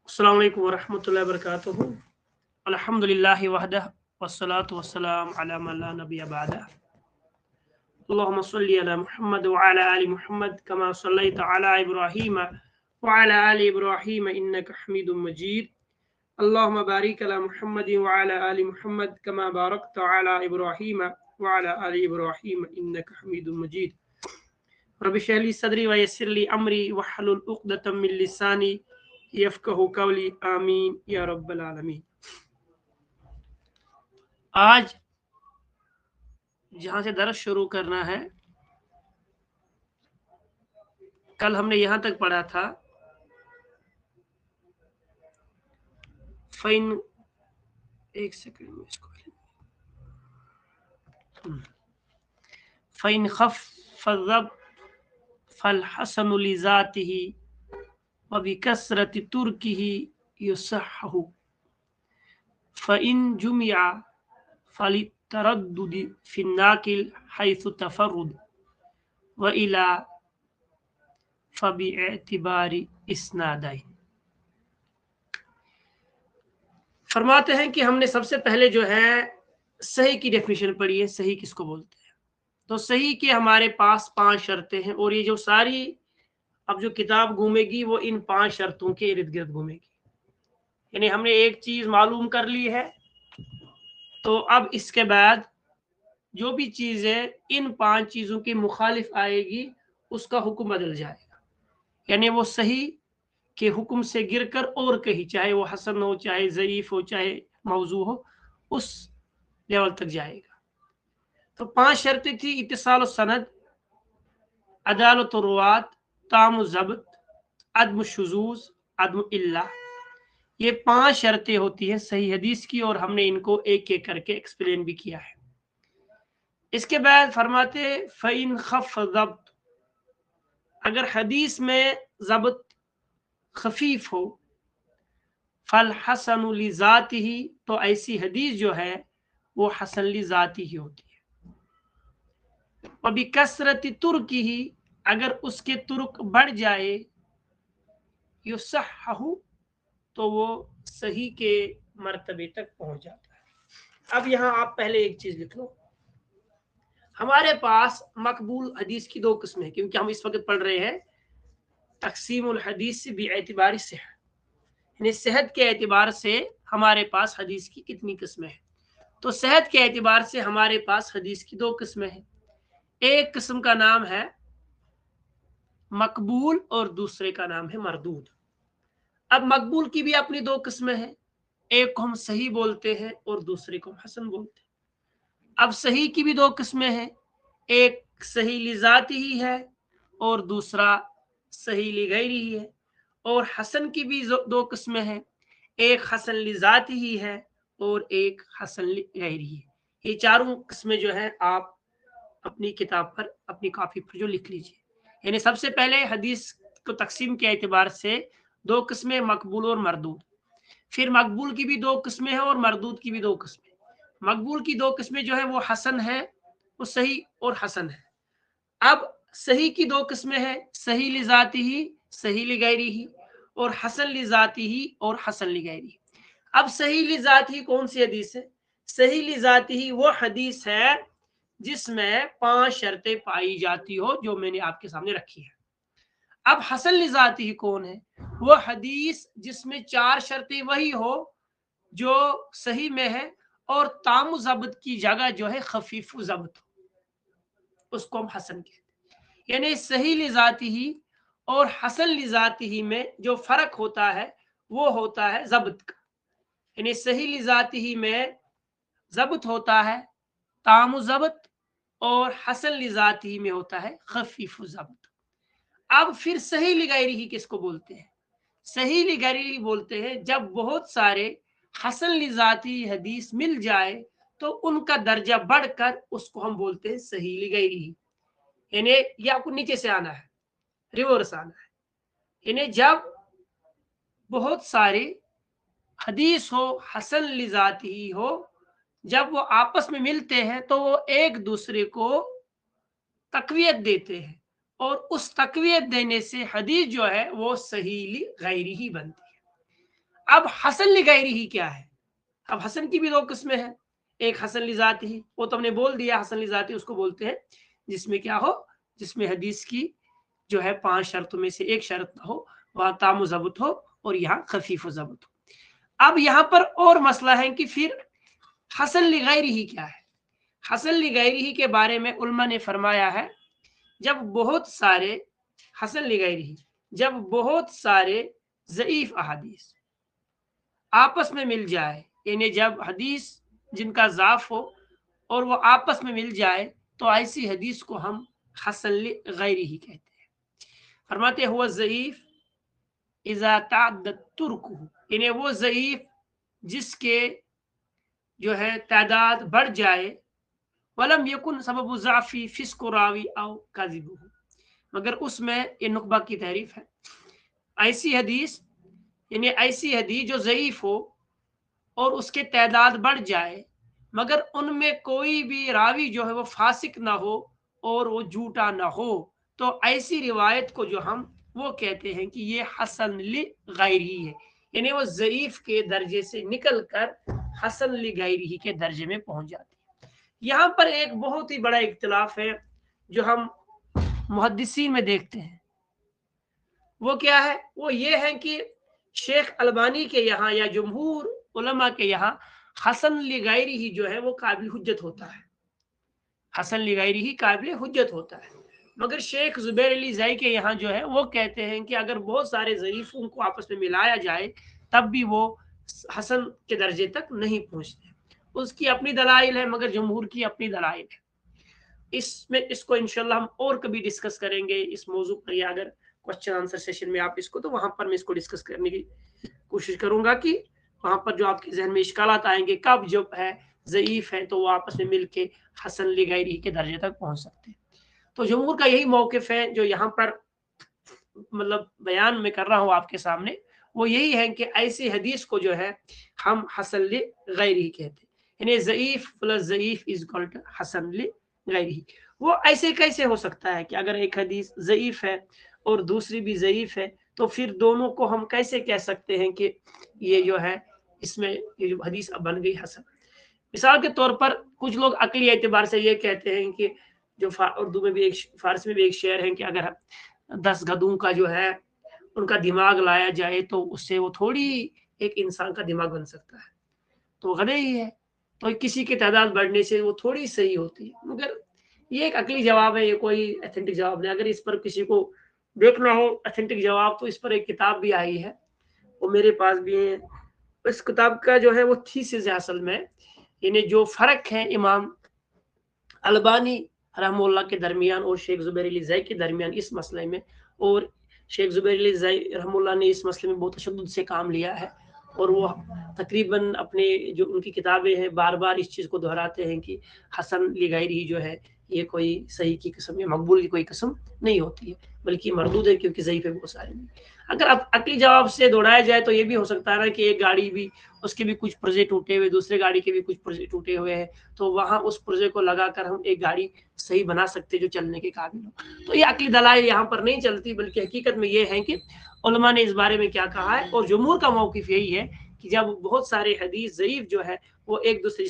अस्सलामु अलैकुम वरहमतुल्लाहि वबरकातुहू। अल्हम्दुलिल्लाहि वहदह वस्सलातु वस्सलाम अला मन ला नबिय्य बअदह। अल्लाहुम्मा सल्लि अला मुहम्मद व अला आलि मुहम्मद कमा सल्लैता अला इब्राहीम व अला आलि इब्राहीम इन्नका हमीदुम मजीद। अल्लाहुम्मा बारिक अला मुहम्मद व अला आलि मुहम्मद कमा बारकता अला इब्राहीम व अला आलि इब्राहीम इन्नका हमीदुम मजीद। रब्बि इश्रह ली सदरी व यस्सिर ली अमरी वहलुल उक़दतम मिन लिसानी यफ़क़हू क़ौली आमीन या रब्बल आलमीन। आज जहाँ से दर्स शुरू करना है, कल हमने यहाँ तक पढ़ा था फ़ैन एक सेकंड में इसको फ़ैन ख़फ़्फ़ फल हसन लिज़ातिही व बिकसरति तुर्किही युसहहु फ़इन जुमिअ फलितरद्दुद फ़िन्नाकिल हैसु तफ़र्रुद व इला फ़बिएतिबारि इस्नादैन। फरमाते हैं कि हमने सबसे पहले जो है सही की डेफिनेशन पढ़ी है। सही किसको बोलते हैं? तो सही के हमारे पास 5 शर्तें हैं और ये जो सारी अब जो किताब घूमेगी वो इन 5 शर्तों के इर्द गिर्द घूमेगी। यानी हमने एक चीज मालूम कर ली है, तो अब इसके बाद जो भी चीज है इन 5 चीजों के मुखालिफ आएगी, उसका हुक्म बदल जाएगा। यानी वो सही के हुक्म से गिरकर और कहीं, चाहे वो हसन हो, चाहे ज़ईफ हो, चाहे मौजू हो, उस लेवल तक जाएगा। तो 5 शर्तें थी: इत्तिसाल सनद, अदालत रुवात, ताम ज़ब्त, अदम शुज़ूज़, अदम इल्ला। ये 5 शर्तें होती है सही हदीस की और हमने इनको एक एक करके एक्सप्लेन भी किया है। इसके बाद फरमाते फ़इन खफ़ ज़ब्त, अगर हदीस में ज़ब्त खफीफ हो, फल हसन लिज़ातिही, तो ऐसी हदीस जो है वो हसन लिज़ाती ही होती है। और बिकसरति तुर्किही, अगर उसके तुर्क बढ़ जाए, युसहहु, तो वो सही के मर्तबे तक पहुंच जाता है। अब यहाँ आप पहले एक चीज लिख लो, हमारे पास मकबूल हदीस की 2 किस्में हैं, क्योंकि हम इस वक्त पढ़ रहे हैं तकसीमुल हदीस से बिएतिबारी से, यानी सेहत के एतबार से हमारे पास हदीस की कितनी किस्में हैं। तो सेहत के एतबार से हमारे पास हदीस की 2 किस्में हैं। एक किस्म का नाम है मकबूल और दूसरे का नाम है मरदूद। अब मकबूल की भी अपनी 2 किस्में हैं, एक को हम सही बोलते हैं और दूसरे को हम हसन बोलते हैं। अब सही की भी 2 किस्में हैं, एक सही लिजाती ही है और दूसरा सही लिगैरी ही है। और हसन की भी 2 किस्में हैं, एक हसन लिजाती ही है और एक हसन लिगैरी है। ये चारों किस्में जो है आप अपनी किताब पर, अपनी कॉपी पर जो लिख लीजिए। यानी सबसे पहले हदीस को तकसीम के एतबार से 2 किस्में, मकबूल और मरदूद। फिर मकबूल की भी 2 किस्में हैं और मरदूद की भी 2 किस्में। मकबूल की 2 किस्में जो है वो हसन है, वो सही और हसन है। अब सही की 2 किस्में हैं, सही लिजाती ही, सही लिगैरी ही, और हसन लिजाती ही और हसन लिगैरी। अब सही लिजाती कौन सी हदीस है? सही लिजाती ही वो हदीस है जिसमें 5 शर्तें पाई जाती हो, जो मैंने आपके सामने रखी है। अब हसन लिजाती ही कौन है? वो हदीस जिसमें 4 शर्तें वही हो जो सही में है और तामु ज़ब्त की जगह जो है खफीफु ज़ब्त, उसको हम हसन कहते हैं। यानी सही लिजाती ही और हसन लिजाती ही में जो फर्क होता है वो होता है ज़ब्त का। यानी सही लिजाती ही में ज़ब्त होता है तामु ज़ब्त, और हसन लिजाती ही में होता है खफीफु ज़ब्त। अब फिर सही लिगैरी ही किसको बोलते हैं? सही लिगैरी बोलते हैं जब बहुत सारे हसन लिजाती हदीस मिल जाए तो उनका दर्जा बढ़कर उसको हम बोलते हैं सही लिगैरी। यानी ये आपको नीचे से आना है, रिवर्स आना है। यानी जब बहुत सारे हदीस हो, हसन लिजाती ही हो, जब वो आपस में मिलते हैं तो वो एक दूसरे को तकवीयत देते हैं और उस तकवीयत देने से हदीस जो है वो सही गैरी ही बनती है। اب حسن لغیرہ کیا ہے؟ اب حسن کی بھی دو قسمیں ہیں، ایک حسن لذاتہ، وہ تو ہم نے بول دیا، حسن لذاتہ اس کو بولتے ہیں جس میں کیا ہو، جس میں حدیث کی جو ہے 5 شرطوں میں سے ایک شرط نہ ہو، وہاں تام و ضبط ہو اور یہاں خفیف و ضبط ہو۔ اب یہاں پر اور مسئلہ ہے کہ پھر حسن لغیرہ کیا ہے؟ حسن لغیرہ کے بارے میں علماء نے فرمایا ہے جب بہت سارے حسن لغیرہ، جب بہت سارے ضعیف احادیث آپس میں مل جائے، یعنی جب حدیث جن کا ضعف ہو اور وہ آپس میں مل جائے تو ایسی حدیث کو ہم حسن لغیرہ کہتے ہیں۔ فرماتے ہوا ضعیف اذا تعدد ترکہ، یعنی وہ ضعیف جس کے جو ہے تعداد بڑھ جائے، ولم یکن سبب ضعفی فسق راوی او کاذبہ، مگر اس میں یہ نقبہ کی تعریف ہے، ایسی حدیث یعنی ایسی حدیث جو ضعیف ہو اور اس کے تعداد بڑھ جائے مگر ان میں کوئی بھی راوی جو ہے وہ فاسق نہ ہو اور وہ جھوٹا نہ ہو، تو ایسی روایت کو جو ہم وہ کہتے ہیں کہ یہ حسن لغیرہ ہے، یعنی وہ ضعیف کے درجے سے نکل کر حسن لغیرہ کے درجے میں پہنچ جاتی ہے۔ یہاں پر ایک بہت ہی بڑا اختلاف ہے جو ہم محدثین میں دیکھتے ہیں، وہ کیا ہے؟ وہ یہ ہے کہ شیخ البانی کے یہاں یا جمہور علماء کے یہاں حسن لغیرہ جو ہے وہ قابل حجت ہوتا ہے، حسن لغیرہ قابل حجت ہوتا ہے، مگر شیخ زبیر علی زئی کے یہاں جو ہے وہ کہتے ہیں کہ اگر بہت سارے ضعیفوں کو آپس میں ملایا جائے تب بھی وہ حسن کے درجے تک نہیں پہنچتے۔ اس کی اپنی دلائل ہے مگر جمہور کی اپنی دلائل ہے۔ اس کو انشاءاللہ ہم اور کبھی ڈسکس کریں گے اس موضوع پر، یا اگر کوشچن آنسر سیشن میں آپ اس کو تو وہاں پر میں اس کو ڈسکس کرنے کی کوشش کروں گا کہ وہاں پر جو آپ کے ذہن میں اشکالات آئیں گے کب جو ہے ضعیف ہے تو وہ آپس میں مل کے حسن لغیرہ کے درجے تک پہنچ سکتے ہیں۔ تو جمہور کا یہی موقف ہے جو یہاں پر مطلب بیان میں کر رہا ہوں آپ کے سامنے، وہ یہی ہے کہ ایسی حدیث کو جو ہے ہم حسن لغیرہ کہتے ہیں، یعنی ضعیف پلس ضعیف از اکول ٹو حسن لغیرہ۔ وہ ایسے کیسے ہو سکتا ہے کہ اگر ایک حدیث ضعیف ہے اور دوسری بھی ضعیف ہے تو پھر دونوں کو ہم کیسے کہہ سکتے ہیں کہ یہ جو ہے اس میں یہ جو حدیث اب بن گئی حسن؟ مثال کے طور پر کچھ لوگ عقلی اعتبار سے یہ کہتے ہیں کہ جو اردو میں بھی ایک فارسی میں بھی ایک شعر ہے کہ اگر 10 گدھوں کا جو ہے ان کا دماغ لایا جائے تو اس سے وہ تھوڑی ایک انسان کا دماغ بن سکتا ہے، تو غدے ہی ہے، تو کسی کی تعداد بڑھنے سے وہ تھوڑی صحیح ہوتی ہے۔ مگر یہ ایک عقلی جواب ہے، یہ کوئی ایتھنٹک جواب نہیں۔ اگر اس پر کسی کو دیکھنا ہو ایتھنٹک جواب تو اس پر ایک کتاب بھی آئی ہے، وہ میرے پاس بھی ہے۔ اس کتاب کا جو ہے وہ تھیسس ہے اصل میں، یعنی جو فرق ہے امام البانی رحمہ اللہ کے درمیان اور شیخ زبیر علی زئی کے درمیان اس مسئلے میں، اور شیخ زبیر علی زئی رحمہ اللہ نے اس مسئلے میں بہت تشدد سے کام لیا ہے، اور وہ تقریباً اپنے جو ان کی کتابیں ہیں بار بار اس چیز کو دہراتے ہیں کہ حسن لغیرہ جو ہے یہ کوئی صحیح کی قسم یا مقبول کی کوئی قسم نہیں ہوتی ہے، بلکہ مردود ہے کیونکہ ضعیف ہے بہت سارے نہیں۔ اگر اب عقلی جواب سے دوڑایا جائے تو یہ بھی ہو سکتا ہے نا کہ ایک گاڑی بھی اس کے بھی کچھ پرزے ٹوٹے ہوئے، دوسرے گاڑی کے بھی کچھ پرزے ٹوٹے ہوئے ہیں، تو وہاں اس پرزے کو لگا کر ہم ایک گاڑی صحیح بنا سکتے جو چلنے کے قابل ہو۔ تو یہ عقلی دلائل یہاں پر نہیں چلتی، بلکہ حقیقت میں یہ ہے کہ علماء نے اس بارے میں کیا کہا ہے، اور جمہور کا موقف یہی ہے کہ جب بہت سارے حدیث ضعیف جو ہے وہ ایک دوسرے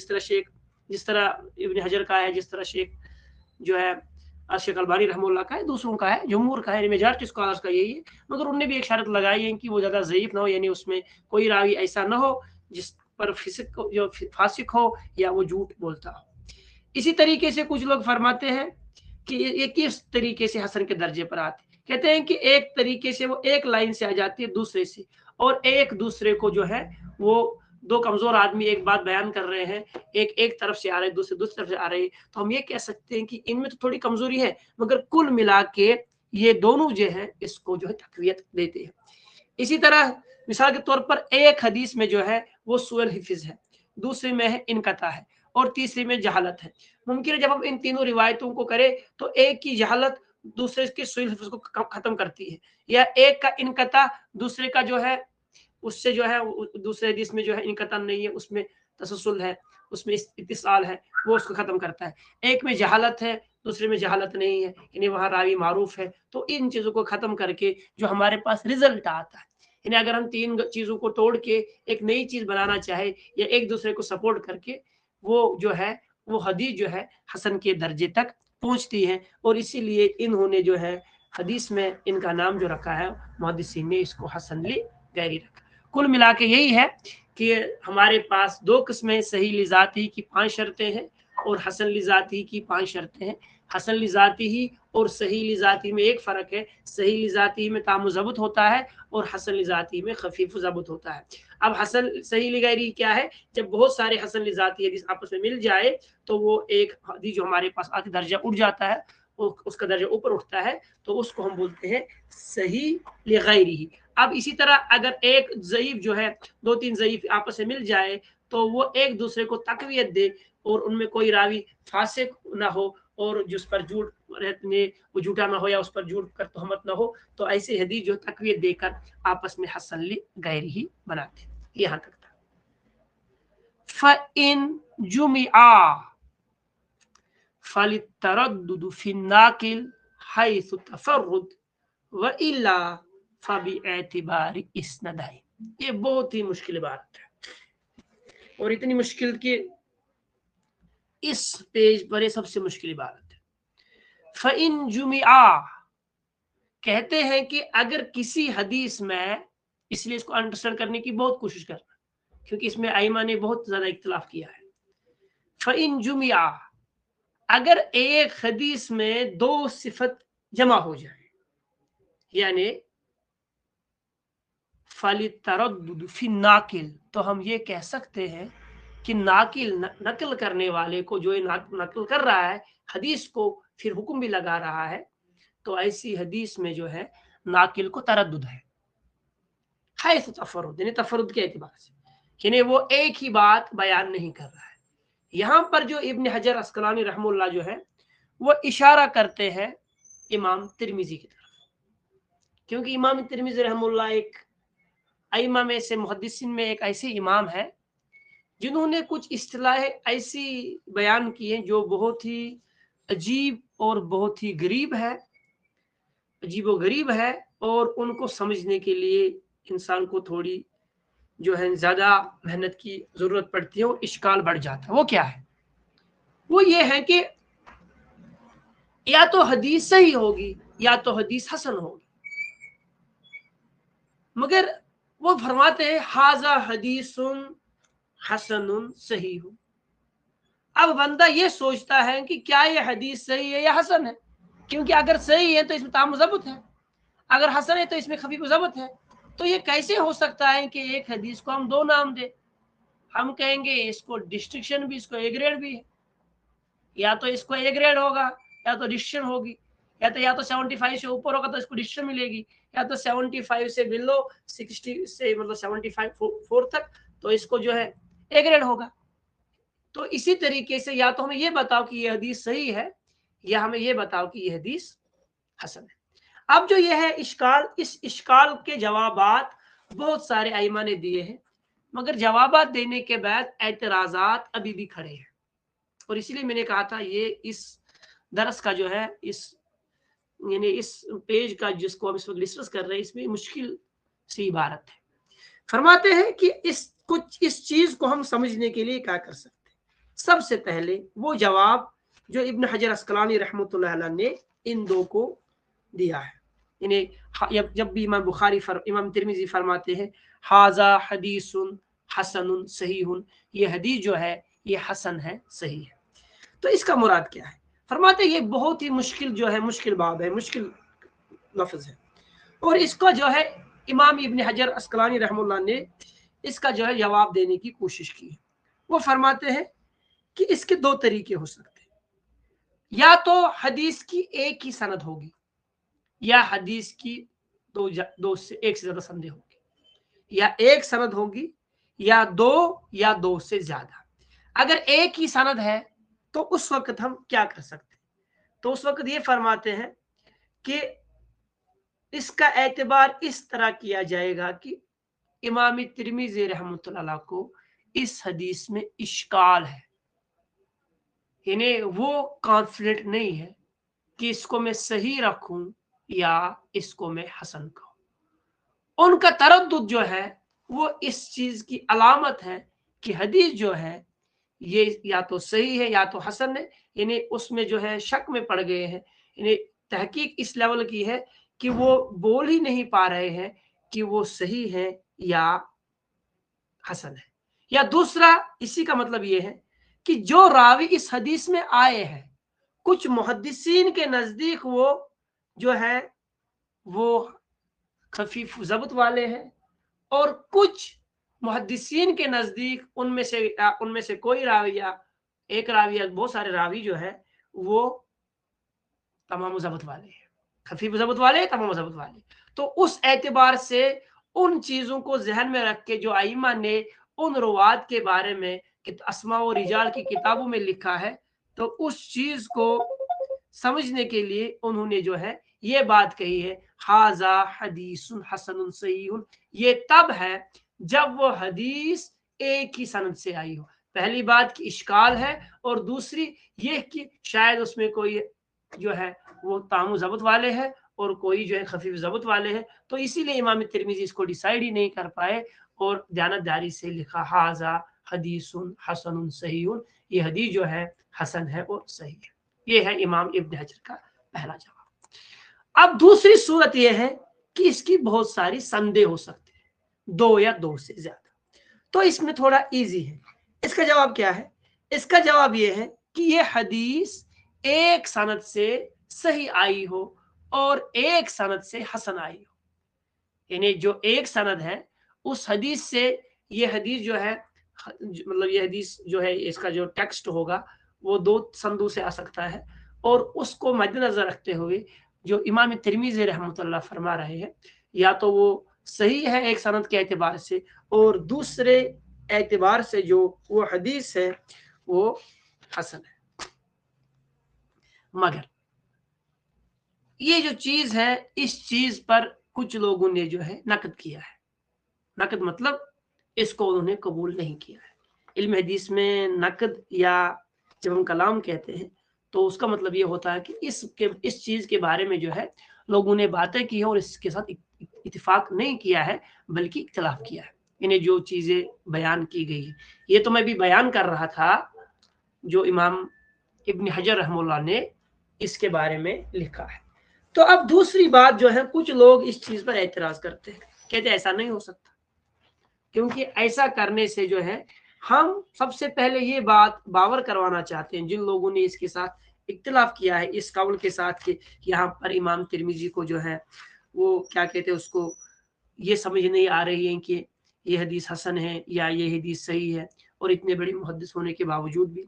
جس طرح ابن حجر کا ہے، جس طرح شیخ جو ہے شیخ البانی رحمہ اللہ کا ہے، دوسروں کا ہے، جمہور کا ہے، میجارٹی اسکالرز کا یہی ہے، مگر انہوں نے بھی ایک شرط لگائی ہے کہ وہ زیادہ ضعیف نہ ہو، یعنی اس میں کوئی راوی ایسا نہ ہو جس پر جو فاسق ہو یا وہ جھوٹ بولتا ہو۔ اسی طریقے سے کچھ لوگ فرماتے ہیں کہ یہ کس طریقے سے حسن کے درجے پر آتے ہیں، کہتے ہیں کہ ایک طریقے سے وہ ایک لائن سے آ جاتی ہے دوسرے سے، اور ایک دوسرے کو جو ہے وہ دو کمزور آدمی ایک بات بیان کر رہے ہیں، ایک طرف سے آ رہے دوسری طرف سے آ رہے، تو ہم یہ کہہ سکتے ہیں کہ ان میں تو تھوڑی کمزوری ہے مگر کل ملا کے یہ دونوں جو ہے اس کو جو ہے تقویت دیتے ہیں۔ اسی طرح مثال کے طور پر ایک حدیث میں جو ہے وہ سوء الحفظ ہے، دوسرے میں ہے انقطاع ہے، اور تیسری میں جہالت ہے۔ ممکن ہے جب ہم ان تینوں روایتوں کو کریں تو ایک کی جہالت دوسرے کے سوء الحفظ کو ختم کرتی ہے، یا ایک کا انقطاع دوسرے کا جو ہے اس سے جو ہے دوسرے حدیث میں جو ہے انقطاع نہیں ہے، اس میں تسلسل ہے، اس میں اتصال ہے، وہ اس کو ختم کرتا ہے۔ ایک میں جہالت ہے دوسرے میں جہالت نہیں ہے، یعنی وہاں راوی معروف ہے، تو ان چیزوں کو ختم کر کے جو ہمارے پاس رزلٹ آتا ہے، यानी अगर हम तीन चीजों को तोड़ के एक नई चीज बनाना चाहे या एक दूसरे को सपोर्ट करके, वो जो है वो हदीस जो है हसन के दर्जे तक पहुंचती है। और इसीलिए इन्होंने जो है हदीस में इनका नाम जो रखा है, मुहद्दिसीन ने इसको हसन ली गैरी रखा। कुल मिला के यही है कि हमारे पास दो किस्में सही लिजाती की 5 शर्तें हैं और हसन लिजाती की 5 शर्तें हैं। हसन लिजाती ही और सही लिजाती में एक फ़र्क है, सही लिजाती में ताम ज़बत होता है और हसन लिजाती में खफीफ ज़बत होता है। अब हसन सही लिगैरी क्या है? जब बहुत सारे हसन लिजाती हदीस आपस में मिल जाए तो वो एक हदीस जो हमारे पास आती दर्जा उठ जाता है, उसका दर्जा ऊपर उठता है, तो उसको हम बोलते हैं सही लिगैरी। अब इसी तरह अगर एक ज़ईफ जो है, 2-3 ज़ईफ आपस में मिल जाए तो वो एक दूसरे को तक़वियत दे और उनमें कोई रावी फासिक ना हो और जिस पर झूठ रहने वो झूठा ना हो या उस पर झूठ कर तोहमत ना हो, तो ऐसे हदीस जो तक़वियत देकर आपस में हसन ली गैरी ही बनाते। यहाँ तक था। फ़इन जुमिआ फलितरद्दुद फिन्नाकिल हैसु तफर्रुद व इल्ला फबिएतिबारि इस्नदाई। ये बहुत ही मुश्किल बात है और इतनी मुश्किल कि इस पेज पर ये सबसे मुश्किल बात है। फ़इन जुमिआ कहते हैं कि अगर किसी हदीस में, इसलिए इसको अंडरस्टैंड करने की बहुत कोशिश करना क्योंकि इसमें आइमा ने बहुत ज्यादा इख्तिलाफ किया है। फ़इन जुमिआ, अगर एक हदीस में दो सिफत जमा हो जाए, यानी फलितरद्दुद फी नाकिल, तो हम ये कह सकते हैं कि नाकिल नकल करने वाले को, जो ये नकल कर रहा है हदीस को, फिर हुक्म भी लगा रहा है, तो ऐसी हदीस में जो है नाकिल को तरद्दुद है तफर्रुद, यानी तफर्रुद के एतबार से, यानी वो एक ही बात बयान नहीं कर रहा है। यहाँ पर जो इब्न हजर अस्कलानी रहमुल्लाह जो है वो इशारा करते हैं इमाम तिरमिजी की तरफ, क्योंकि इमाम तिरमिजी रहमुल्लाह एक अइमा में से, मुहद्दिसीन में एक ऐसे इमाम है जिन्होंने कुछ इस्तिलाह ऐसी बयान की है जो बहुत ही अजीब और बहुत ही गरीब है, अजीब व गरीब है, और उनको समझने के लिए इंसान को थोड़ी जो है ज्यादा मेहनत की जरूरत पड़ती है और इश्काल बढ़ जाता है। वो क्या है? वो ये है कि या तो हदीस सही होगी या तो हदीस हसन होगी, मगर वो फरमाते हैं हाजा हदीसुन हसनुन सही हो। अब बंदा ये सोचता है कि क्या ये हदीस सही है या हसन है, क्योंकि अगर सही है तो इसमें ताम ज़बत है, अगर हसन है तो इसमें खफीफ ज़बत है। तो ये कैसे हो सकता है कि एक हदीस को हम दो नाम दे? हम कहेंगे इसको डिस्ट्रिक्शन भी, इसको ए ग्रेड भी है, या तो इसको ए ग्रेड होगा या तो डिस्ट्रिक्शन होगी, या तो 75 से ऊपर होगा तो इसको डिस्ट्रिक्शन मिलेगी, या तो 75 से बिलो 60 से मतलब 75 4 तक तो इसको जो है ए ग्रेड होगा। तो इसी तरीके से या तो हमें ये बताओ कि ये हदीस सही है या हमें ये बताओ कि ये हदीस हसन है। अब जो ये है इश्काल, इस इश्काल के जवाबात बहुत सारे आइमा ने दिए हैं, मगर जवाबात देने के बाद एतराज़ात अभी भी खड़े हैं, और इसीलिए मैंने कहा था ये इस दरस का जो है, इस यानी इस पेज का जिसको हम इस वक्त डिस्कस कर रहे हैं, इसमें मुश्किल सी इबारत है। फरमाते हैं कि इस चीज को हम समझने के लिए क्या कर सकते हैं। सबसे पहले वो जवाब जो इब्न हजर अस्कलानी रहमतुल्लाह अलैह ने इन दो को दिया है, यानी जब भी इमाम तिरमिजी फरमाते हैं हाजा हदीसुन हसनुन सहीहुन, ये हदीस जो है ये हसन है, सही है, तो इसका मुराद क्या है? फरमाते ये बहुत ही मुश्किल जो है, मुश्किल बाब है, मुश्किल लफ्ज है, और इसका जो है इमाम इब्न हजर अस्कलानी रहमुल्लाह ने इसका जो है जवाब देने की कोशिश की है। वो फरमाते हैं कि इसके दो तरीके हो सकते हैं, या तो हदीस की एक ही सनद होगी या हदीस की दो से एक से ज्यादा संदेह होगी, या एक सनद होगी या दो से ज्यादा। अगर एक ही सनद है तो उस वक्त हम क्या कर सकते हैं? तो उस वक्त ये फरमाते हैं कि इसका एतबार इस तरह किया जाएगा कि इमाम तिरमिज़ी रहमतुल्लाह को इस हदीस में इश्काल है, यानी वो कॉन्फिडेंट नहीं है कि इसको मैं सही रखूं या इसको मैं हसन कहूं। ان کا تردد جو ہے وہ اس چیز کی علامت ہے کہ حدیث جو ہے یہ یا تو صحیح ہے یا تو حسن ہے، یعنی اس میں جو ہے شک میں پڑ گئے ہیں، یعنی تحقیق اس لیول کی ہے کہ وہ بول ہی نہیں پا رہے ہیں کہ وہ صحیح ہے یا حسن ہے۔ یا دوسرا اسی کا مطلب یہ ہے کہ جو راوی اس حدیث میں آئے ہیں کچھ محدثین کے نزدیک وہ جو ہے وہ خفیف ضبط والے ہیں، اور کچھ محدثین کے نزدیک ان میں سے کوئی راوی یا ایک راوی یا بہت سارے راوی جو ہے وہ تمام ضبط والے ہیں، خفیف ضبط والے، تمام ضبط والے۔ تو اس اعتبار سے ان چیزوں کو ذہن میں رکھ کے جو ائمہ نے ان روات کے بارے میں اسماء و رجال کی کتابوں میں لکھا ہے، تو اس چیز کو سمجھنے کے لیے انہوں نے جو ہے یہ بات کہی ہے، ھذا حدیث حسن صحیح، یہ تب ہے جب وہ حدیث ایک ہی سند سے آئی ہو۔ پہلی بات کی اشکال ہے، اور دوسری یہ کہ شاید اس میں کوئی جو ہے وہ تام و ضبط والے ہیں اور کوئی جو ہے خفیف ضبط والے ہیں، تو اسی لیے امام ترمذی اس کو ڈیسائیڈ ہی نہیں کر پائے اور دیانتداری سے لکھا ھذا حدیث حسن صحیح، یہ حدیث جو ہے حسن ہے اور صحیح ہے۔ یہ ہے امام ابن حجر کا پہلا جواب۔ اب دوسری صورت یہ ہے کہ اس کی بہت ساری سندیں ہو سکتے ہیں، دو یا دو سے زیادہ، تو اس میں تھوڑا ایزی ہے۔ اس کا جواب کیا ہے؟ اس کا جواب یہ ہے کہ یہ حدیث ایک سند سے صحیح آئی ہو اور ایک سند سے حسن آئی ہو، یعنی جو ایک سند ہے اس حدیث سے یہ حدیث جو ہے مطلب یہ حدیث جو ہے اس کا جو ٹیکسٹ ہوگا وہ دو سندوں سے آ سکتا ہے، اور اس کو مد نظر رکھتے ہوئے جو امام ترمذی رحمۃ اللہ فرما رہے ہیں یا تو وہ صحیح ہے ایک سند کے اعتبار سے، اور دوسرے اعتبار سے جو وہ حدیث ہے وہ حسن ہے۔ مگر یہ جو چیز ہے اس چیز پر کچھ لوگوں نے جو ہے نقد کیا ہے۔ نقد مطلب اس کو انہوں نے قبول نہیں کیا ہے۔ علم حدیث میں نقد یا جب ہم کلام کہتے ہیں تو اس کا مطلب یہ ہوتا ہے کہ اس چیز کے بارے میں جو ہے لوگوں نے باتیں کی ہیں اور اس کے ساتھ اتفاق نہیں کیا ہے بلکہ اختلاف کیا ہے، یعنی جو چیزیں بیان کی گئی ہیں۔ یہ تو میں بھی بیان کر رہا تھا جو امام ابن حجر رحمہ اللہ نے اس کے بارے میں لکھا ہے۔ تو اب دوسری بات جو ہے کچھ لوگ اس چیز پر اعتراض کرتے ہیں، کہتے ہیں ایسا نہیں ہو سکتا، کیونکہ ایسا کرنے سے جو ہے ہم سب سے پہلے یہ بات باور کروانا چاہتے ہیں جن لوگوں نے اس کے ساتھ اختلاف کیا ہے اس قول کے ساتھ کہ یہاں پر امام ترمذی کو جو ہے وہ کیا کہتے ہیں اس کو یہ سمجھ نہیں آ رہی ہے کہ یہ حدیث حسن ہے یا یہ حدیث صحیح ہے، اور اتنے بڑے محدث ہونے کے باوجود بھی،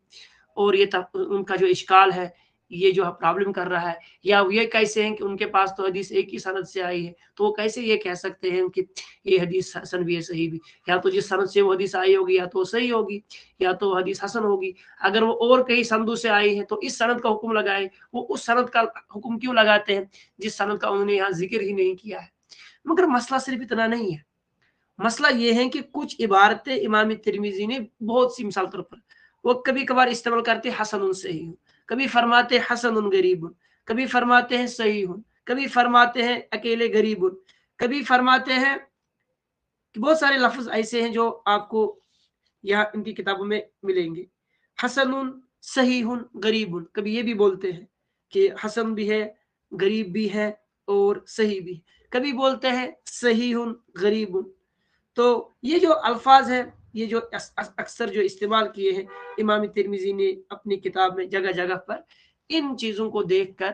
اور یہ ان کا جو اشکال ہے یہ جو پرابلم کر رہا ہے، یا یہ کیسے ہیں کہ ان کے پاس تو حدیث ایک ہی سند سے آئی ہے تو وہ کیسے یہ کہہ سکتے ہیں کہ یہ حدیث حسن بھی ہے صحیح بھی، یا تو جس سند سے وہ حدیث آئی ہوگی یا تو صحیح ہوگی یا تو حدیث حسن ہوگی، اگر وہ اور کئی سندوں سے آئی ہے تو اس سند کا حکم لگائے، وہ اس سند کا حکم کیوں لگاتے ہیں جس سند کا انہوں نے یہاں ذکر ہی نہیں کیا ہے۔ مگر مسئلہ صرف اتنا نہیں ہے، مسئلہ یہ ہے کہ کچھ عبارتیں امام ترمذی نے بہت سی مثال طور پر وہ کبھی کبھار استعمال کرتے حسن صحیح، کبھی فرماتے حسن غریب، کبھی فرماتے ہیں صحیح، کبھی فرماتے ہیں اکیلے غریب، کبھی فرماتے ہیں کہ بہت سارے لفظ ایسے ہیں جو آپ کو یہاں ان کی کتابوں میں ملیں گے، حسن صحیح غریب، کبھی یہ بھی بولتے ہیں کہ حسن بھی ہے غریب بھی ہے اور صحیح بھی، کبھی بولتے ہیں صحیح غریب۔ تو یہ جو الفاظ ہیں یہ جو اکثر جو استعمال کیے ہیں امام ترمذی نے اپنی کتاب میں جگہ جگہ پر، ان چیزوں کو دیکھ کر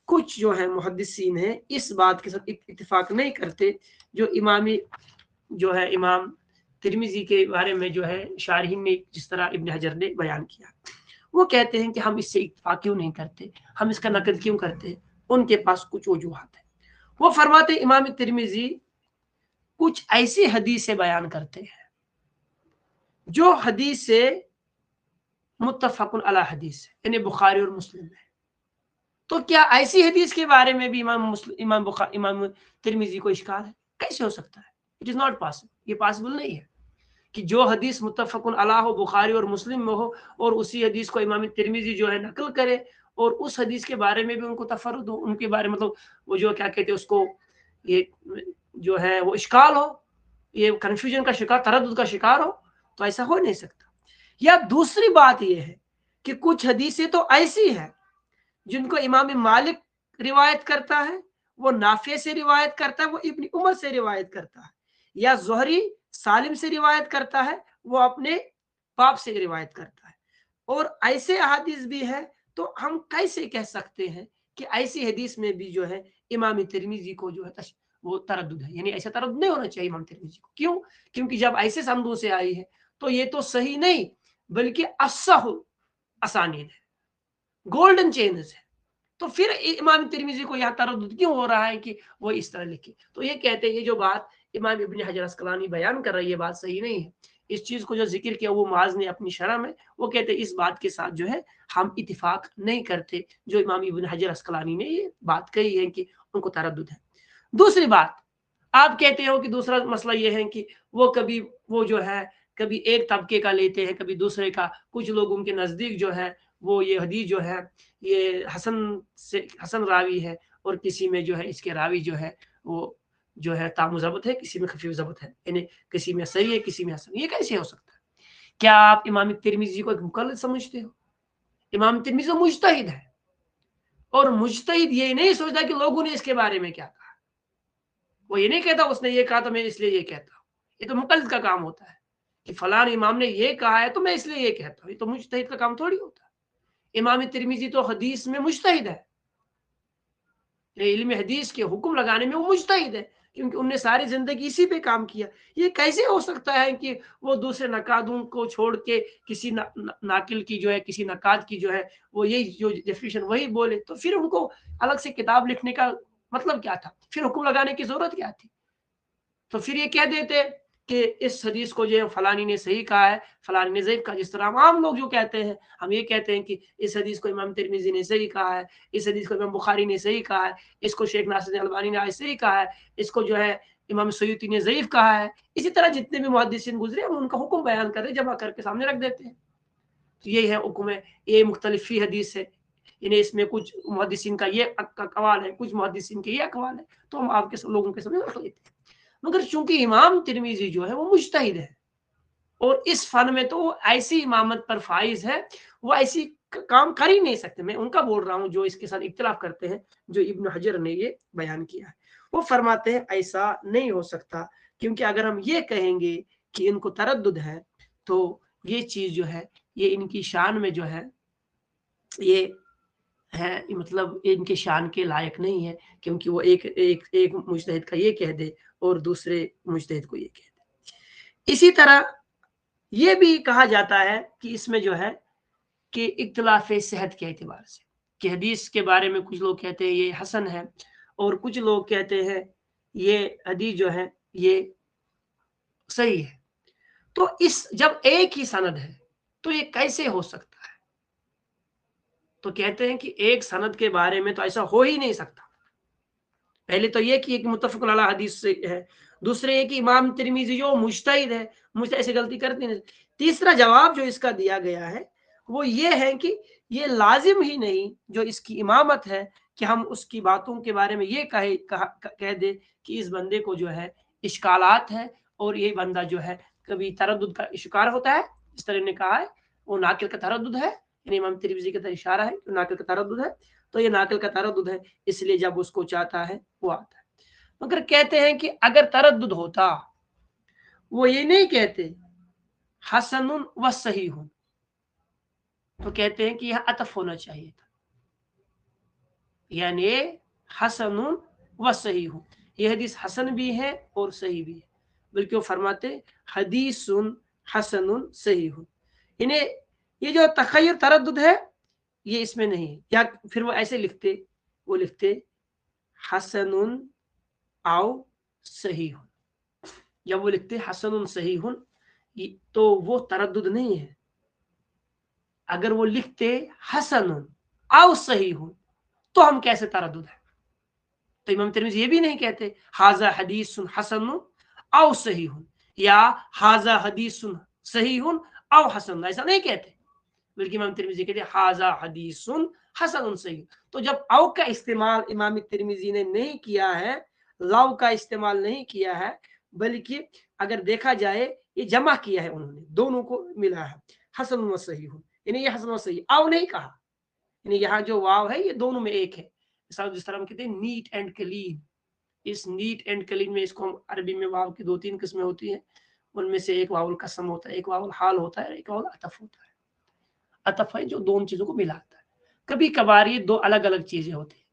کچھ جو ہے محدثین ہیں اس بات کے ساتھ اتفاق نہیں کرتے جو امام ترمذی کے بارے میں جو ہے شارحین نے جس طرح ابن حجر نے بیان کیا، وہ کہتے ہیں کہ ہم اس سے اتفاق کیوں نہیں کرتے، ہم اس کا نقد کیوں کرتے ہیں، ان کے پاس کچھ وجوہات ہیں۔ وہ فرماتے ہیں امام ترمذی کچھ ایسی حدیثیں بیان کرتے ہیں جو حدیث سے متفق علی حدیث ہے، یعنی بخاری اور مسلم ہے، تو کیا ایسی حدیث کے بارے میں بھی امام ترمذی کو اشکال ہے؟ کیسے ہو سکتا ہے؟ اٹ از ناٹ پاسبل، یہ پاسبل نہیں ہے کہ جو حدیث متفق علی ہو بخاری اور مسلم میں ہو اور اسی حدیث کو امام ترمذی جو ہے نقل کرے اور اس حدیث کے بارے میں بھی ان کو تفرد ہو، ان کے بارے مطلب وہ جو کیا کہتے ہیں اس کو یہ जो है वो इश्काल हो, ये कन्फ्यूजन का शिकार, तरद्दुद का शिकार हो, तो ऐसा हो नहीं सकता। या दूसरी बात ये है कि कुछ हदीसें तो ऐसी है जिनको इमाम मालिक रिवायत करता है, वो नाफे से रिवायत करता है, वो इब्न उमर से रिवायत करता है, या ज़ुहरी सालिम से रिवायत करता है, वो अपने बाप से रिवायत करता है, और ऐसे अहादीस भी है। तो हम कैसे कह सकते हैं कि ऐसी हदीस में भी जो है इमाम तिरमिजी को जो है वो तरद्दुद है, यानी ऐसा तरद्दुद नहीं होना चाहिए इमाम तिरमिजी को। क्यों? क्योंकि जब ऐसे संदों से आई है तो ये तो सही नहीं बल्कि असह असानीद है, गोल्डन चेन्स है। तो फिर इमाम तिरमिजी को यहाँ तरद्दुद क्यों हो रहा है कि वो इस तरह लिखे? तो ये कहते हैं ये जो बात इमाम इब्न हजर अस्कलानी बयान कर रही है, ये बात सही नहीं है। इस चीज को जो जिक्र किया वो माज ने अपनी शरह में, वो कहते हैं इस बात के साथ जो है हम इतिफाक नहीं करते जो इमाम इब्न हजर अस्कलानी ने ये बात कही है कि उनको तरद्दुद है। दूसरी बात, आप कहते हो कि दूसरा मसला ये है कि वो कभी वो जो है कभी एक तबके का लेते हैं, कभी दूसरे का। कुछ लोग उनके नजदीक जो है वो ये हदीस जो है ये हसन रावी है, और किसी में जो है इसके रावी जो है वो जो है तामु ज़ब्त है, किसी में खफीफ ज़ब्त है, यानी किसी में सही है किसी में हसन। ये कैसे हो सकता है? क्या आप इमाम तिरमिजी को एक मुकल्लिद समझते हो? इमाम तिरमिजी तो मुज्तहिद है, और मुज्तहिद ये नहीं सोचता कि लोगों ने इसके बारे में क्या कहा। वो ये नहीं कहता उसने ये कहा तो मैं इसलिए ये कहता हूँ। ये तो मुकल्लिद का काम होता है कि फलान इमाम ने ये कहा है तो मैं इसलिए ये कहता हूँ। ये तो मुज्तहिद का काम थोड़ी होता है। इमाम तिरमिजी तो हदीस में मुज्तहिद है, इल्म हदीस के हुक्म लगाने में वो मुज्तहिद है, क्योंकि उनने सारी जिंदगी इसी पे काम किया। ये कैसे हो सकता है कि वो दूसरे नकादों को छोड़ के किसी नाकिल की जो है, किसी नकाद की जो है वो यही जो डेफिनेशन वही बोले? तो फिर उनको अलग से किताब लिखने का मतलब क्या था? फिर हुक्म लगाने की जरूरत क्या थी? तो फिर ये कह देते कि इस हदीस को जो है फलानी ने सही कहा है, फलानी ने ज़ईफ़ कहा। जिस तरह आम लोग जो कहते हैं, हम ये कहते हैं कि इस हदीस को इमाम तिरमिज़ी ने सही कहा है, इस हदीस को इमाम बुखारी ने सही कहा है, इसको शेख नासिरुद्दीन अलबानी ने आज सही कहा है, इसको जो है इमाम सयूती ने ज़ईफ़ कहा है। इसी तरह जितने भी मुहद्दिसीन गुजरे हम उनका हुक्म बयान कर रहे, जमा करके सामने रख देते हैं। तो यही है हुक्म है, ये मुख्तलिफ हदीस है, इन्हें इसमें कुछ मुहद्दिसीन का ये अक़वाल है, कुछ मुहद्दिसीन के ये अक़वाल है, तो हम आपके लोगों के सामने रख लेते हैं। मगर चूंकि इमाम तिरमिजी जो है वो मुज्तहिद है, और इस फन में तो ऐसी इमामत पर फाइज है, वो ऐसी काम कर ही नहीं सकते। मैं उनका बोल रहा हूँ जो इसके साथ इख्तिलाफ करते हैं, जो इब्न हजर ने ये बयान किया है। वो फरमाते हैं ऐसा नहीं हो सकता, क्योंकि अगर हम ये कहेंगे कि इनको तरद्दुद है तो ये चीज जो है ये इनकी शान में जो है ये है, मतलब इनके शान के लायक नहीं है, क्योंकि वो एक एक एक मुजतहिद का ये कह दे और दूसरे मुजतहिद को ये कह दे। इसी तरह ये भी कहा जाता है कि इसमें जो है कि इख्तिलाफ सेहत के एतबार से, कि हदीस के बारे में कुछ लोग कहते हैं ये हसन है, और कुछ लोग कहते हैं ये हदीस जो है ये सही है। तो इस जब एक ही सनद है तो ये कैसे हो सकता है? तो कहते हैं कि एक सनद के बारे में तो ऐसा हो ही नहीं सकता। पहले तो ये कि एक मुत्तफ़क़ुन अलैह हदीस से है, दूसरे ये कि इमाम तिरमिज़ी जो मुज्तहिद है, मुझसे ऐसी गलती करते नहीं। तीसरा जवाब जो इसका दिया गया है वो ये है कि ये लाजिम ही नहीं जो इसकी इमामत है कि हम उसकी बातों के बारे में ये कह दे कि इस बंदे को जो है इश्कालात है, और ये बंदा जो है कभी तरद्दुद का शिकार होता है। इस तरह ने कहा है वो नाकिल का तरद्दुद है, यानी इमाम तिरमिज़ी की तरफ इशारा है कि नाकिल का तरद्दुद है, तो ये नाकिल का तरद्दुद है, इसलिए जब उसको चाहता है वो आता है। मगर कहते हैं कि अगर तरद्दुद होता, वो ये नहीं कहते हसनुन व सहीहुन, तो कहते हैं कि यह अतफ होना चाहिए था, यानी हसनुन व सहीहुन, ये हदीस हसन भी है और सही भी है। बल्कि वो फरमाते हदीसुन हसनुन सहीहुन, इन्हें ये जो तखय्युर तरद्दुद है ये इसमें नहीं है। या फिर वो ऐसे लिखते, वो लिखते हसनुन आओ सहीहुन, जब वो लिखते हसनुन सहीहुन तो वो तरद्दुद नहीं है। अगर वो लिखते हसनुन आओ सहीहुन तो हम कैसे तरद्दुद है? तो इमाम तिरमिज़ी ये भी नहीं कहते हाजा हदीसुन हसनुन आओ सहीहुन, या हाजा हदीसुन सहीहुन आओ हसन, ऐसा नहीं कहते। बल्कि इमाम तिरमिज़ी कहते हाजा हदीसुन हसनुन सही। तो जब औ का इस्तेमाल इमाम तिरमिज़ी ने नहीं किया है लाव का इस्तेमाल नहीं किया है, बल्कि अगर देखा जाए ये जमा किया है, उन्होंने दोनों को मिला है, हसन व सही हूँ, यानी ये हसन व सही, आव नहीं कहा, यानी यहाँ जो वाव है ये दोनों में एक है। जिस तरह हम कहते हैं नीट एंड क्लीन, इस नीट एंड क्लीन में इसको हम अरबी में वाव की 2-3 किस्में होती हैं, उनमें से एक वाउल कसम होता है, एक वाउल हाल होता है, एक वाउल अतफ होता है। अतफ है जो दोनों चीजों को मिलाता है। कभी कभार ये दो अलग अलग चीजें होती है।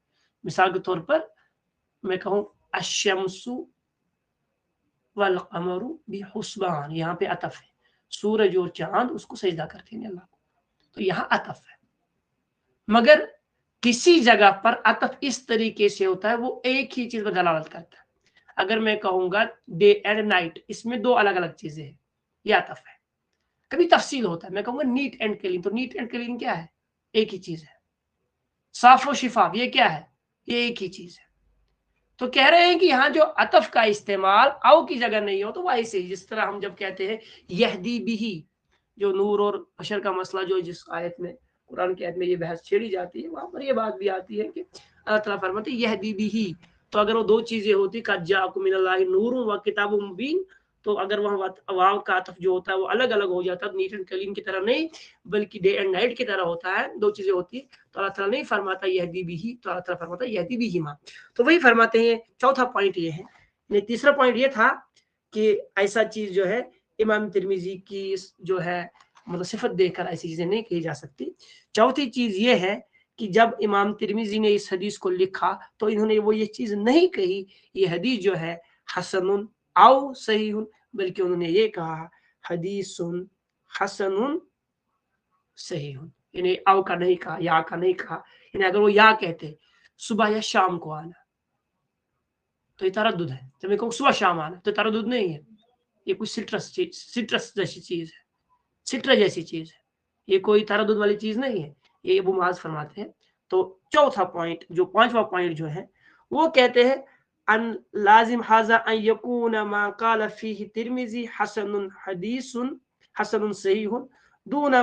मिसाल के तौर पर मैं कहूँ अशम्सु वल कमरु बिहुस्बान, यहाँ पे अतफ है, सूरज और चांद उसको सजदा करते हैं अल्लाह को, तो यहाँ अतफ है। मगर किसी जगह पर अतफ इस तरीके से होता है, वो एक ही चीज पर दलालत करता है। अगर मैं कहूंगा डे एंड नाइट, इसमें दो अलग अलग चीजें हैं, ये अतफ है। कभी तफसील होता है, मैं कहूंगा नीट एंड क्लीन, तो नीट एंड क्लीन क्या है? एक ही चीज है। साफ और शिफाफ, ये क्या है? ये एक ही चीज है। तो कह रहे हैं कि यहाँ जो अतफ का इस्तेमाल आओ की जगह नहीं हो, तो वह ऐसे ही, जिस तरह हम जब कहते हैं यहदी बिही, जो नूर और बशर का मसला जो जिस आयत में, कुरान की आयत में ये बहस छेड़ी जाती है, वहां पर ये बात भी आती है कि अल्लाह ताला फरमाते हैं यहदी बिही, तो अगर वो दो चीजें होती, कद जाअकुम मिनल्लाहि नूरुन व किताबुम मुबीन, तो अगर वहाँ वाव का अतफ जो होता है वो अलग अलग हो जाता है, नीट एंड क्लीन की तरह नहीं, बल्कि डे एंड नाइट की तरह होता है, दो चीजें होती है, तो अल्लाह ताला नहीं फरमाता यहदी बिही, तो अल्लाह ताला फरमाता यहदी बिहिमा। तो वही फरमाते हैं। चौथा पॉइंट ये है। तीसरा पॉइंट ये था कि ऐसा चीज जो है इमाम तिरमिजी की जो है मतलब सिफत देखकर ऐसी चीजें नहीं कही जा सकती। चौथी चीज ये है कि जब इमाम तिरमिजी ने इस हदीस को लिखा तो इन्होंने वो ये चीज नहीं कही ये हदीस जो है हसनुन आउ सहीहुन, बल्कि उन्होंने ये कहा हदीसुन हसनुन सहीहुन, यानी आउ का नहीं कहा, या का नहीं कहा। यानी अगर वो या कहते सुबह या शाम को आना, तो ये तरद्दुद है। जब मैं कहूँ सुबह शाम आना, तो तरद्दुद नहीं है, ये कुछ सिट्रस जैसी चीज है, सिट्रस जैसी चीज है, ये कोई तरद्दुद वाली चीज नहीं है। ये अबू मुआज़ फरमाते हैं। तो चौथा पॉइंट, जो पांचवा पॉइंट जो है, वो कहते हैं अन लाजिम हाजा अन यकून मा काल फीही तिरमिजी हसनुन हदीसुन हसनुन सहीहुन दून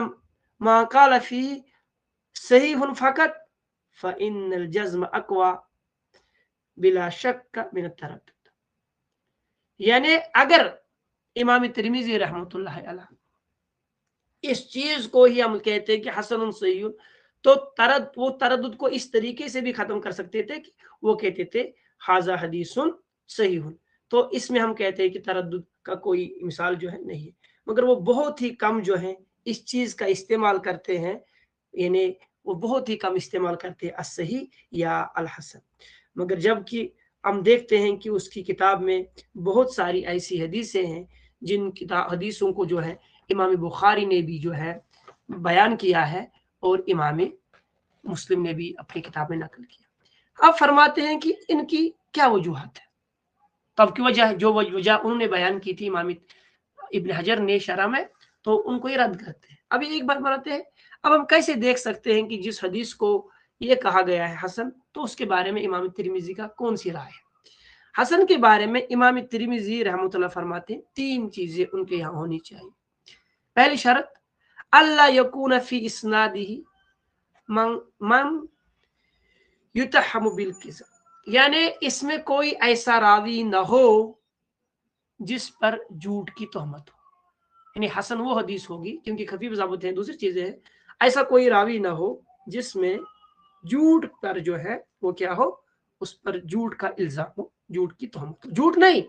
मा काल फीही सहीहुन फकत फइन्नल जज़्म अक़वा बिला शक्क मिन तरद्दुद। यानी अगर इमाम तिरमिजी रहमतुल्लाह अलैह इस चीज को ही हम कहते हैं कि हसन सही, तो वो तरद्दुद को इस तरीके से भी खत्म कर सकते थे कि वो कहते थे हाजा हदीसुन सही, तो इसमें हम कहते हैं कि तरद्दुद का कोई मिसाल जो है नहीं है। मगर वो बहुत ही कम जो है इस चीज का इस्तेमाल करते हैं, यानी वो बहुत ही कम इस्तेमाल करते हैं असही या अल हसन। मगर जबकि हम देखते हैं कि उसकी किताब में बहुत सारी ऐसी हदीसें हैं जिन किताब हदीसों को जो है इमाम बुखारी ने भी जो है बयान किया है और इमाम मुस्लिम ने भी अपनी किताब में नकल किया। अब फरमाते हैं कि इनकी क्या वजूहत है। तब की वजह जो वजह उन्होंने बयान की थी इमाम इब्न हजर ने शरह में, तो उनको ये रद्द करते हैं। अभी एक बात बनाते हैं, अब हम कैसे देख सकते हैं कि जिस हदीस को ये कहा गया है हसन, तो उसके बारे में इमाम तिरमिजी का कौन सी राय है। हसन के बारे में इमाम तिरमिजी रहमतुल्लाह फरमाते हैं तीन चीजें उनके यहाँ होनी चाहिए। पहली शर्त अल्लाह यकून फी इस्नादिही मन युतहम बिल किज़्ब, यानी इसमें कोई ऐसा रावी न हो जिस पर झूठ की तोहमत हो। यानी हसन वो हदीस होगी क्योंकि खफीफ ज़ाबत है, दूसरी चीजें हैं, ऐसा कोई रावी ना हो जिसमें झूठ पर जो है वो क्या हो, उस पर झूठ का इल्जाम हो, झूठ की तोहमत हो। झूठ नहीं,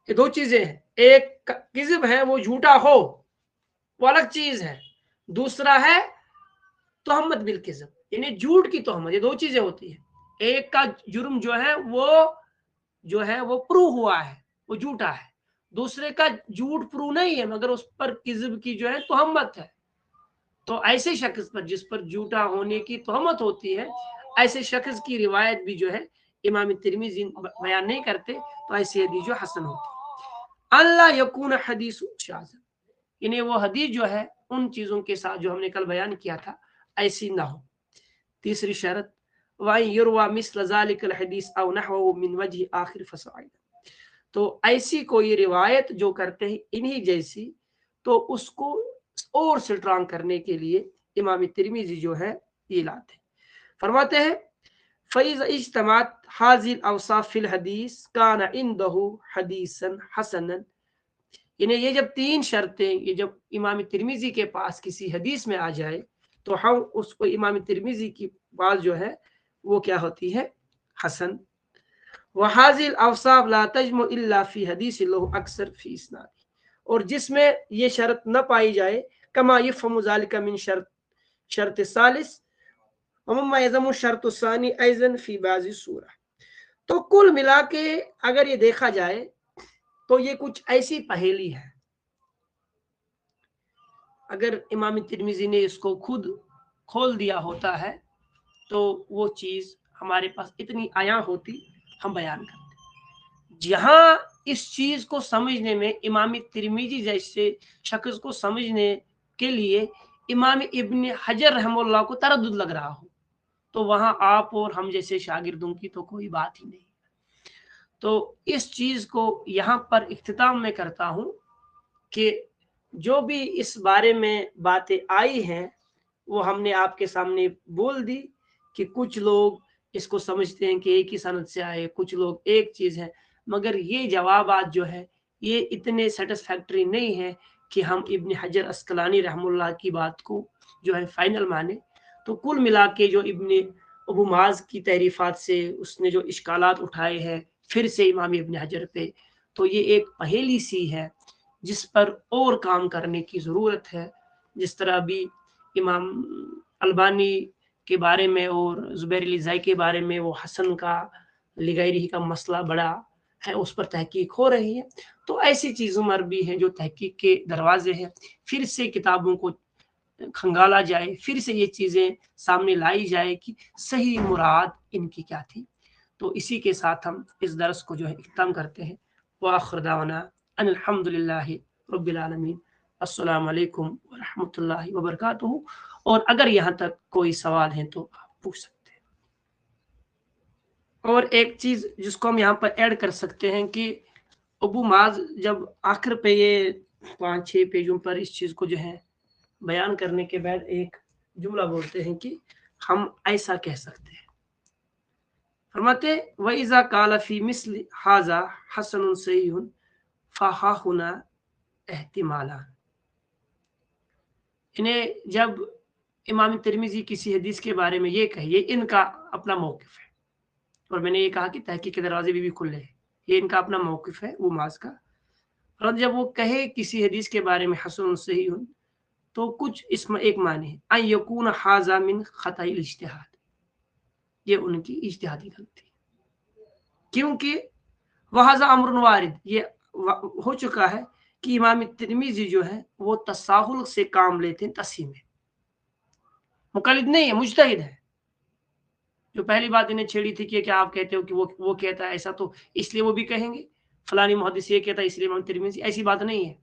ये दो चीजें हैं, एक किज़्ब है वो झूठा हो, वो अलग चीज है, दूसरा है तोहमत बिल किज़्ब, यानी झूठ की तोहमत, ये दो चीजें होती है। एक का जुर्म जो है वो प्रूव हुआ है, वो झूठा है, दूसरे का झूठ प्रूव नहीं है मगर उस पर किज़्ब की जो है तोहमत है। तो ऐसे शख्स पर जिस पर झूठा होने की तोहमत होती है, ऐसे शख्स की रिवायत भी जो है इमाम तिरमिज़ी बयान नहीं करते, तो ऐसी हदीस जो हसन होती है। अल्लाह यकून हदीस शाज़, यानी वो हदीस जो है उन चीजों के साथ जो हमने कल बयान किया था ऐसी ना हो। तीसरी शर्त वाइन युरवा मिस्ल ज़ालिकल हदीस औ नहवहु मिन वजह आखिर फसाइद, तो ऐसी कोई रिवायत जो करते हैं इन्हीं जैसी, तो उसको और स्ट्रांग करने के लिए इमाम तिरमिज़ी जो है ये लाते हैं। फरमाते हैं فإذا اجتمعت هذه الأوصاف في الحديث كان عنده حديثا حسنا، یعنی یہ جب تین شرطیں یہ جب امام ترمذی کے پاس کسی حدیث میں آ جائے تو ہم اس کو امام ترمذی کی بات جو ہے وہ کیا ہوتی ہے؟ حسن. وهذه الأوصاف لا تجمع إلا في حديث له أكثر في إسناد، اور جس میں یہ شرط نہ پائی جائے كما يفهم ذلك من شرط الثالث ومما يلزم الشرط الثاني أيضا في بعض الصورة. تو کل ملا کے اگر یہ دیکھا جائے تو یہ کچھ ایسی پہیلی ہے، اگر امام ترمذی نے اس کو خود کھول دیا ہوتا ہے تو وہ چیز ہمارے پاس اتنی عیاں ہوتی، ہم بیان کرتے. جہاں اس چیز کو سمجھنے میں امام ترمذی جیسے شخص کو سمجھنے کے لیے امام ابن حجر رحمہ اللہ کو تردد لگ رہا ہو تو وہاں آپ اور ہم جیسے شاگردوں کی تو کوئی بات ہی نہیں. تو اس چیز کو یہاں پر اختتام میں کرتا ہوں کہ جو بھی اس بارے میں باتیں آئی ہیں وہ ہم نے آپ کے سامنے بول دی کہ کچھ لوگ اس کو سمجھتے ہیں کہ ایک ہی سند سے آئے، کچھ لوگ ایک چیز ہے، مگر یہ جوابات جو ہے یہ اتنے سیٹسفیکٹری نہیں ہے کہ ہم ابن حجر عسقلانی رحمہ اللہ کی بات کو جو ہے فائنل مانے. تو کل ملا کے جو ابن ابو معاذ کی تعریفات سے اس نے جو اشکالات اٹھائے ہیں پھر سے امام ابن حجر پہ، تو یہ ایک پہیلی سی ہے جس پر اور کام کرنے کی ضرورت ہے. جس طرح بھی امام البانی کے بارے میں اور زبیر علی زائی کے بارے میں وہ حسن کا لغیری کا مسئلہ بڑا ہے، اس پر تحقیق ہو رہی ہے. تو ایسی چیزوں پر بھی ہیں جو تحقیق کے دروازے ہیں، پھر سے کتابوں کو کھنگالا جائے، پھر سے یہ چیزیں سامنے لائی جائے کہ صحیح مراد ان کی کیا تھی. تو اسی کے ساتھ ہم اس درس کو جو ہے اختتام کرتے ہیں. وآخر دعوانا ان الحمد للہ رب العالمین. السلام علیکم ورحمۃ اللہ وبرکاتہ. اور اگر یہاں تک کوئی سوال ہے تو آپ پوچھ سکتے ہیں. اور ایک چیز جس کو ہم یہاں پر ایڈ کر سکتے ہیں کہ ابو معاذ جب آخر پہ یہ 5-6 پیجوں پر اس چیز کو جو ہے بیان کرنے کے بعد ایک جملہ بولتے ہیں کہ ہم ایسا کہہ سکتے ہیں. فرماتے وَإِذَا قَالَ فِي مِثْلِ هَذَا حَسَنٌ صَحِيحٌ فَهَا هُنَا احتمالان. انہیں جب امام ترمذی کسی حدیث کے بارے میں یہ کہے، یہ ان کا اپنا موقف ہے، اور میں نے یہ کہا کہ تحقیق کے دروازے بھی کھلے ہیں، یہ ان کا اپنا موقف ہے وہ معاذ کا. اور جب وہ کہے کسی حدیث کے بارے میں حسن صحیح تو کچھ اس میں ایک معنی ہے ان یکون ھذا من خطأ الاجتہاد، یہ ان کی اجتہادی غلطی، کیونکہ وہذا امر وارد، یہ ہو چکا ہے کہ امام ترمذی جو ہے وہ تساہل سے کام لیتے ہیں، تصحیح میں مقلد نہیں ہے، مجتہد ہے. جو پہلی بات انہیں چھیڑی تھی کہ کیا آپ کہتے ہو کہ وہ کہتا ہے ایسا تو اس لیے وہ بھی کہیں گے فلانی محدث یہ کہتا ہے اس لیے امام ترمذی، ایسی بات نہیں ہے.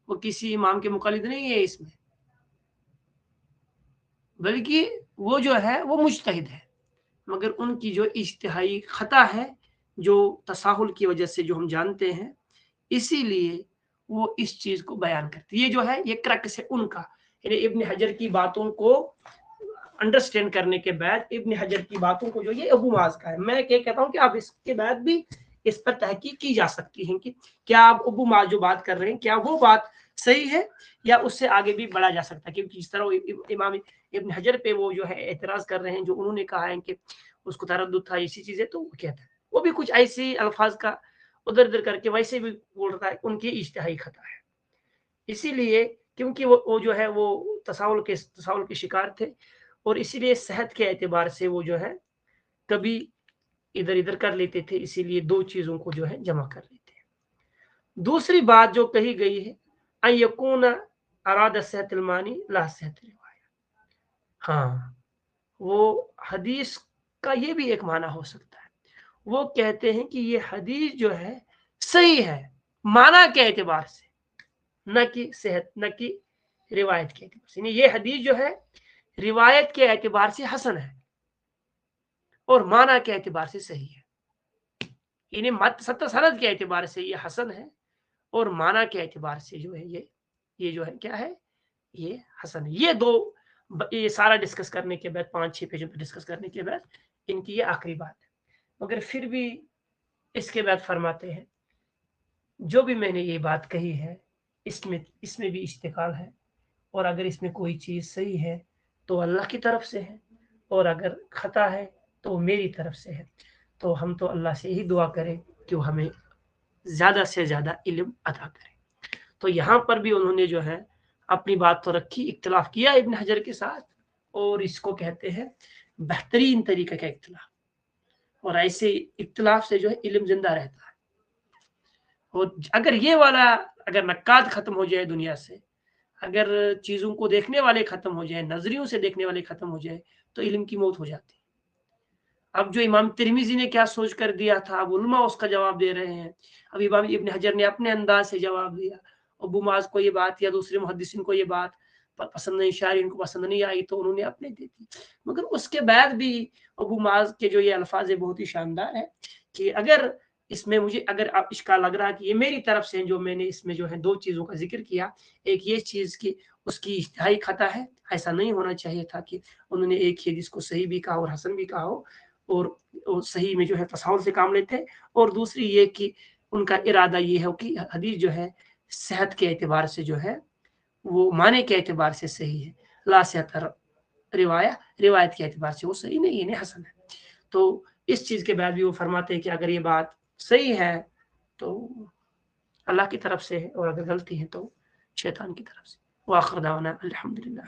وہ کسی امام کے مقلد نہیں ہے اس میں، بلکہ وہ جو ہے وہ مجتہد ہے، مگر ان کی جو اجتہادی خطا ہے جو تساہل کی وجہ سے جو ہم جانتے ہیں، اسی لیے وہ اس چیز کو بیان کرتے. یہ جو ہے یہ کرکس ہے ان کا، یعنی ابن حجر کی باتوں کو انڈرسٹینڈ کرنے کے بعد ابن حجر کی باتوں کو جو یہ ابو معاذ کا ہے. میں یہ کہتا ہوں کہ آپ اس کے بعد بھی اس پر تحقیق کی جا سکتی ہے کہ کیا آپ ابو معاذ جو بات کر رہے ہیں کیا وہ بات صحیح ہے یا اس سے آگے بھی بڑھا جا سکتا ہے. کیونکہ جس طرح امام ابن حجر پہ وہ جو ہے اعتراض کر رہے ہیں، جو انہوں نے کہا ہے کہ اس کو تردد تھا اسی چیزیں، تو وہ کہتا ہے وہ بھی کچھ ایسی الفاظ کا ادھر ادھر کر کے ویسے بھی بول رہا ہے، ان کی اجتہادی خطا ہے. اسی لیے کیونکہ وہ جو ہے وہ تساہل کے شکار تھے، اور اسی لیے صحت کے اعتبار سے وہ جو ہے کبھی ادھر ادھر کر لیتے تھے، اسی لیے دو چیزوں کو جو ہے جمع کر لیتے ہیں. دوسری بات جو کہی گئی ہے ان یکون اراد صحت المانی لا صحت روایہ، ہاں وہ حدیث کا یہ بھی ایک معنی ہو سکتا ہے. وہ کہتے ہیں کہ یہ حدیث جو ہے صحیح ہے معنی کے اعتبار سے، نہ کہ صحت، نہ کہ روایت کے اعتبار سے. یعنی یہ حدیث جو ہے روایت کے اعتبار سے حسن ہے اور معنی کے اعتبار سے صحیح ہے. یعنی سند کے اعتبار سے یہ حسن ہے اور معنی کے اعتبار سے جو ہے یہ جو ہے کیا ہے، یہ حسن ہے. یہ دو، یہ سارا ڈسکس کرنے کے بعد 5-6 پیجوں پہ ڈسکس کرنے کے بعد इनकी ये आखिरी बात है। मगर फिर भी इसके बाद फरमाते हैं जो भी मैंने ये बात कही है इसमें भी इश्तिकाल है, और अगर इसमें कोई चीज़ सही है तो अल्लाह की तरफ से है, और अगर खता है तो वो मेरी तरफ से है। तो हम तो अल्लाह से यही दुआ करें कि वो हमें ज़्यादा से ज़्यादा इल्म अता करे। तो यहाँ पर भी उन्होंने जो है अपनी बात तो रखी, इख्तिलाफ किया इब्न हजर के साथ, और इसको कहते हैं बेहतरीन तरीके का इख्तिलाफ, और ऐसे इख्तिलाफ से जो है इल्म जिंदा रहता है। और अगर ये वाला अगर नक्काद खत्म हो जाए दुनिया से, अगर चीज़ों को देखने वाले खत्म हो जाए, नजरियों से देखने वाले खत्म हो जाए, तो इल्म की मौत हो जाती है। अब जो इमाम तिरमिजी ने क्या सोच कर दिया था, अब उलमा उसका जवाब दे रहे हैं। अब इमाम इब्न हजर ने अपने अंदाज से जवाब दिया। अबू माज को ये बात या दूसरे मुहद्दिसिन को ये बात पसंद नहीं, शायरी इनको पसंद नहीं आई, तो उन्होंने अपने दे दी। मगर उसके बाद भी अबू माज के जो ये अल्फाज है बहुत ही शानदार है कि अगर इसमें मुझे अगर आप इसका लग रहा है कि ये मेरी तरफ से जो मैंने इसमें जो है दो चीज़ों का जिक्र किया, एक ये चीज़ की उसकी इज्तिहादी खता है, ऐसा नहीं होना चाहिए था कि उन्होंने एक ही हदीस को सही भी कहा और हसन भी कहा हो, और सही में जो है तसाहुल से काम लेते हैं। और दूसरी ये कि उनका इरादा ये है कि हदीस जो है सेहत के एतबार से जो है वो माने के एतबार से सही है, ला सेहत रिवायत के एतबार से वो सही नहीं है, हसन है। तो इस चीज़ के बाद भी वो फरमाते हैं कि अगर ये बात सही है तो अल्लाह की तरफ से है, और अगर गलती है तो शैतान की तरफ से। वाखिर दावाना अल्हम्दुलिल्लाह।